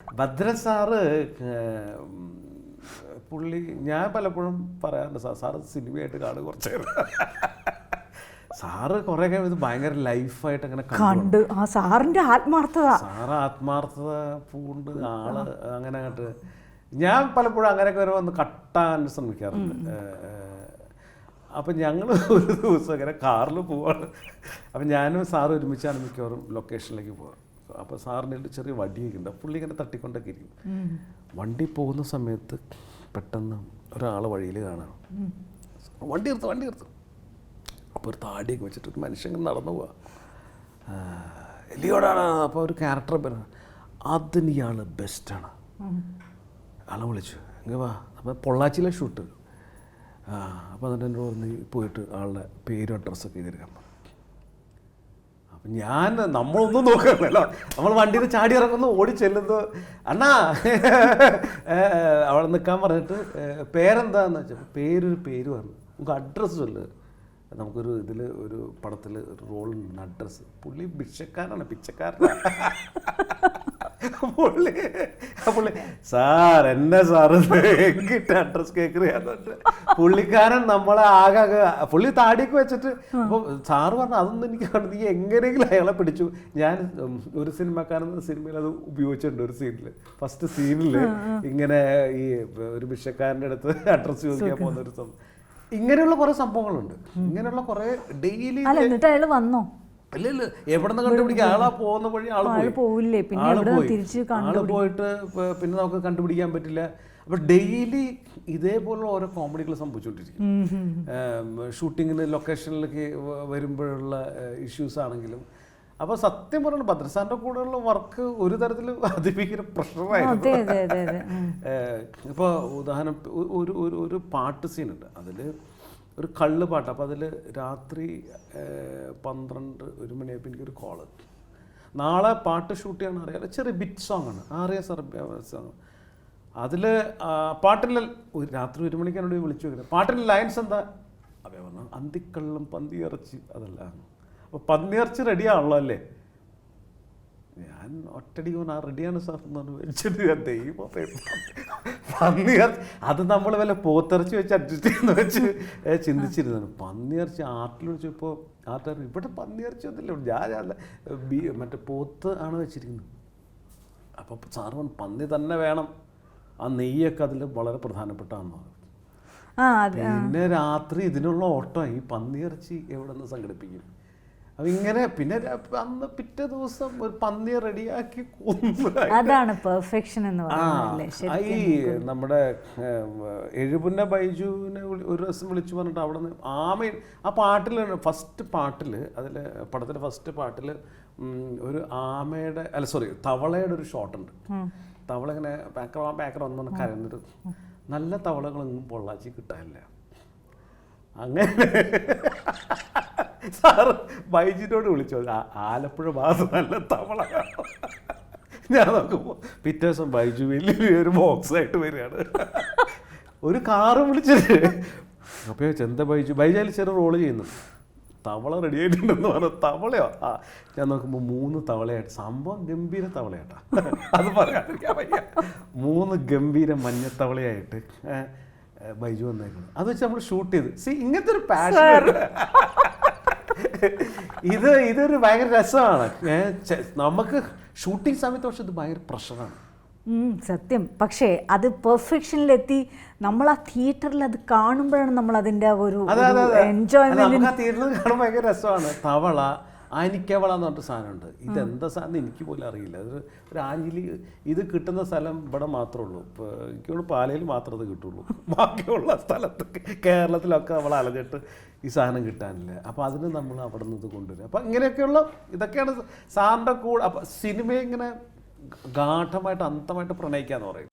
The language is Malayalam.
ഭദ്ര സാറ് പുള്ളി ഞാൻ പലപ്പോഴും പറയാറുണ്ട് സാറ് സിനിമയായിട്ട് കാണുക കുറച്ച് നേരം. സാറ് കുറേ കഴിയുമ്പോൾ ഇത് ഭയങ്കര ലൈഫായിട്ട് അങ്ങനെ കണ്ട് ആ സാറിൻ്റെ ആത്മാർത്ഥത, സാറ് ആത്മാർത്ഥത പൂണ്ട് ആള് അങ്ങനെ അങ്ങോട്ട്. ഞാൻ പലപ്പോഴും അങ്ങനെയൊക്കെ വരുമ്പോൾ ഒന്ന് കട്ടാൻ ശ്രമിക്കാറുണ്ട്. അപ്പം ഞങ്ങൾ ഒരു ദിവസം ഇങ്ങനെ കാറിൽ പോവാണ്. അപ്പം ഞാനും സാറ് ഒരുമിച്ചാണ് മിക്കവാറും ലൊക്കേഷനിലേക്ക് പോകാം. അപ്പോൾ സാറിൻ്റെ ചെറിയ വടിയൊക്കെ ഉണ്ട്. പുള്ളി ഇങ്ങനെ തട്ടിക്കൊണ്ടൊക്കെ ഇരിക്കും. വണ്ടി പോകുന്ന സമയത്ത് പെട്ടെന്ന് ഒരാൾ വഴിയിൽ കാണാം. വണ്ടി നിർത്തും. അപ്പോൾ ഒരു താടിയൊക്കെ വെച്ചിട്ട് ഒരു മനുഷ്യൻ നടന്നു പോവാ. എലിയോടാണ്. അപ്പോൾ ഒരു ക്യാരക്ടർ പേര് അതിന് ഇയാൾ ബെസ്റ്റാണ്. ആളെ വിളിച്ചു ഇങ്ങനെ വാ. അപ്പോൾ പൊള്ളാച്ചിയിലെ ഷൂട്ട്. അപ്പോൾ എന്നിട്ട് എന്നോട് പറഞ്ഞ് പോയിട്ട് ആളുടെ പേരും അഡ്രസ്സൊക്കെ എഴുതിയിരിക്കാൻ പറഞ്ഞു. അപ്പം ഞാൻ നമ്മളൊന്നും നോക്കണല്ലോ, നമ്മൾ വണ്ടിയിൽ നിന്ന് ചാടി ഇറങ്ങുന്നു, ഓടി ചെല്ലുന്നു. അണ്ണാ അവിടെ നിൽക്കാൻ പറഞ്ഞിട്ട് പേരെന്താന്ന് വെച്ചാൽ പേര് പറഞ്ഞു. നമുക്ക് അഡ്രസ്സ് ചൊല്ല്, നമുക്കൊരു ഇതിൽ ഒരു പടത്തിൽ ഒരു റോളുണ്ട്, അഡ്രസ്സ്. പുള്ളി ഭിക്ഷക്കാരനാണ്, പിച്ചക്കാരനാണ്. പുള്ളി സാർ എന്നെ സാറ് എങ്കിട്ട് അഡ്രസ് കേൾക്കുകയാണെന്നുണ്ട്. പുള്ളിക്കാരൻ നമ്മളെ ആകെ പുള്ളി താടിയൊക്കെ വെച്ചിട്ട്. അപ്പോൾ സാറ് പറഞ്ഞു അതൊന്നും എനിക്ക് കണ്ടു, നീ എങ്ങനെയെങ്കിലും അയാളെ പിടിച്ചു. ഞാൻ ഒരു സിനിമക്കാരൻ സിനിമയിൽ അത് ഉപയോഗിച്ചിട്ടുണ്ട്. ഒരു സീനിൽ, ഫസ്റ്റ് സീനിൽ ഇങ്ങനെ ഈ ഒരു ഭിക്ഷക്കാരൻ്റെ അടുത്ത് അഡ്രസ്സ് ചോദിക്കാൻ പോകുന്ന ഒരു സംഭവം. ഇങ്ങനെയുള്ള കുറേ സംഭവങ്ങളുണ്ട്. ഇങ്ങനെയുള്ള കുറേ ഡെയിലി. എന്നിട്ട് അയാൾ വന്നോ? ഇല്ല, എവിടെ നിന്ന് കണ്ടുപിടിക്കാം? ആളാ പോകുന്ന വഴി ആള് പോവില്ലേ, ആള് പോയിട്ട് പിന്നെ നമുക്ക് കണ്ടുപിടിക്കാൻ പറ്റില്ല. അപ്പൊ ഡെയിലി ഇതേപോലുള്ള ഓരോ കോമഡികൾ സംഭവിച്ചുകൊണ്ടിരിക്കും. ഷൂട്ടിങ്ങിന് ലൊക്കേഷനിലേക്ക് വരുമ്പോഴുള്ള ഇഷ്യൂസ് ആണെങ്കിലും. അപ്പോൾ സത്യം പറഞ്ഞാൽ ഭദ്രസാറിൻ്റെ കൂടെയുള്ള വർക്ക് ഒരു തരത്തിൽ അതിഭീകര പ്രഷറായിരുന്നു. ഇപ്പോൾ ഉദാഹരണം ഒരു പാട്ട് സീനുണ്ട്. അതിൽ ഒരു കള്ള് പാട്ട്. അപ്പോൾ അതിൽ രാത്രി 12-1 മണിയായപ്പോൾ എനിക്കൊരു കോള്. നാളെ പാട്ട് ഷൂട്ട് ചെയ്യാൻ അറിയാം, ചെറിയ ബിറ്റ് സോങ്ങാണ്. അറിയാം സാർ സോങ്. അതിൽ പാട്ടിൽ രാത്രി 1 മണിക്ക് എന്നോട് വിളിച്ചു നോക്കുന്നത്. പാട്ടിൻ്റെ ലൈൻസ് എന്താ? അവ പറഞ്ഞു അന്തിക്കള്ളും പന്നിയിറച്ചി. അതല്ല. അപ്പോൾ പന്നിയിറച്ചി റെഡിയാണല്ലോ അല്ലേ? ഞാൻ ഒറ്റടി റെഡിയാണ് സാർ എന്ന് പറഞ്ഞു വെച്ചിട്ട് ദൈവം പന്നിയിറച്ചി. അത് നമ്മൾ വല്ല പോത്തിറച്ചി വെച്ച് അഡ്ജസ്റ്റ് ചെയ്യുന്ന വെച്ച് ചിന്തിച്ചിരുന്നു. പന്നിയിറച്ചി ആർട്ടിൽ വിളിച്ചപ്പോൾ ആർട്ടാർ ഇവിടെ പന്നിയിറച്ചി ഒന്നുമില്ല, ഞാൻ മറ്റേ പോത്ത് ആണ് വെച്ചിരിക്കുന്നത്. അപ്പോൾ സാറ് പറഞ്ഞു പന്നി തന്നെ വേണം, ആ നെയ്യൊക്കെ അതിൽ വളരെ പ്രധാനപ്പെട്ടാണെന്ന് പറഞ്ഞു. പിന്നെ രാത്രി ഇതിനുള്ള ഓട്ടം, ഈ പന്നിയിറച്ചി എവിടെ നിന്ന് സംഘടിപ്പിക്കും? അപ്പം ഇങ്ങനെ പിന്നെ അന്ന് പിറ്റേ ദിവസം ഒരു പന്നിയെ റെഡിയാക്കി കൊന്നു. അതാണ് പെർഫെക്ഷൻ എന്ന് പറയുന്നത്. ഈ നമ്മുടെ എഴുപുന്ന ബൈജുവിനെ ഒരു ദിവസം വിളിച്ചു പറഞ്ഞിട്ട് അവിടെ നിന്ന് ആ പാട്ടിൽ ഫസ്റ്റ് പാട്ടിൽ അതിൽ പടത്തിൻ്റെ ഫസ്റ്റ് പാട്ടിൽ ഒരു ആമയുടെ തവളയുടെ ഒരു ഷോട്ടുണ്ട്. തവള ഇങ്ങനെ പാക്കർ വന്നു കരഞ്ഞിട്ട് നല്ല തവളകളൊന്നും പൊള്ളാച്ചി കിട്ടാനില്ല. അങ്ങനെ സാറ് ബൈജിനോട് വിളിച്ചു, ആലപ്പുഴ ഭാഗത്ത് നല്ല തവള. ഞാൻ നോക്കുമ്പോൾ പിറ്റേ ദിവസം ബൈജു വലിയൊരു ബോക്സായിട്ട് വരികയാണ്. ഒരു കാറ് വിളിച്ചിട്ട് അപ്പോൾ എന്താ ബൈജു അതിൽ ചെറിയ റോള് ചെയ്യുന്നു. തവള റെഡി ആയിട്ടുണ്ടെന്ന് പറഞ്ഞു. തവളയോ? ഞാൻ നോക്കുമ്പോൾ 3 തവളയായിട്ട്. സംഭവം ഗംഭീര തവളയാട്ടാ, അത് പറയാതിരിക്കാൻ വയ്യ. 3 ഗംഭീര മഞ്ഞത്തവളയായിട്ട് ബൈജു വന്നേക്കുന്നു. അത് വെച്ച് നമ്മൾ ഷൂട്ട് ചെയ്ത് ഇങ്ങനത്തെ ഒരു പാഷൻ. ഇതൊരു ഭയങ്കര രസമാണ് നമുക്ക് ഷൂട്ടിംഗ് സമയത്ത്. പക്ഷെ ഇത് ഭയങ്കര പ്രഷറാണ് സത്യം. പക്ഷേ അത് പെർഫെക്ഷനിലെത്തി നമ്മൾ ആ തിയേറ്ററിൽ അത് കാണുമ്പോഴാണ് നമ്മൾ അതിൻ്റെ ഒരു എൻജോയ്മെന്റ്. തിയേറ്ററിൽ കാണുമ്പോൾ ഭയങ്കര രസമാണ്. തവള, ആനിക്കവള എന്ന് പറഞ്ഞിട്ട് സാധനമുണ്ട്. ഇതെന്താ സാധനം എനിക്ക് പോലും അറിയില്ല. ഒരു ആഞ്ഞിലി. ഇത് കിട്ടുന്ന സ്ഥലം ഇവിടെ മാത്രമേ ഉള്ളൂ. ഇപ്പോൾ എനിക്കോട് പാലയിൽ മാത്രമേ ഇത് കിട്ടുള്ളൂ. ബാക്കിയുള്ള സ്ഥലത്ത് കേരളത്തിലൊക്കെ നമ്മൾ അലഞ്ഞിട്ട് ഈ സാധനം കിട്ടാനില്ല. അപ്പോൾ അതിന് നമ്മൾ അവിടെ നിന്ന് ഇത് കൊണ്ടുവരും. അപ്പം ഇങ്ങനെയൊക്കെയുള്ള ഇതൊക്കെയാണ് സാറിൻ്റെ കൂടെ. അപ്പം സിനിമയെ ഇങ്ങനെ ഗാഠമായിട്ട് അന്തമായിട്ട് പ്രണയിക്കാന്ന് പറയുന്നത്.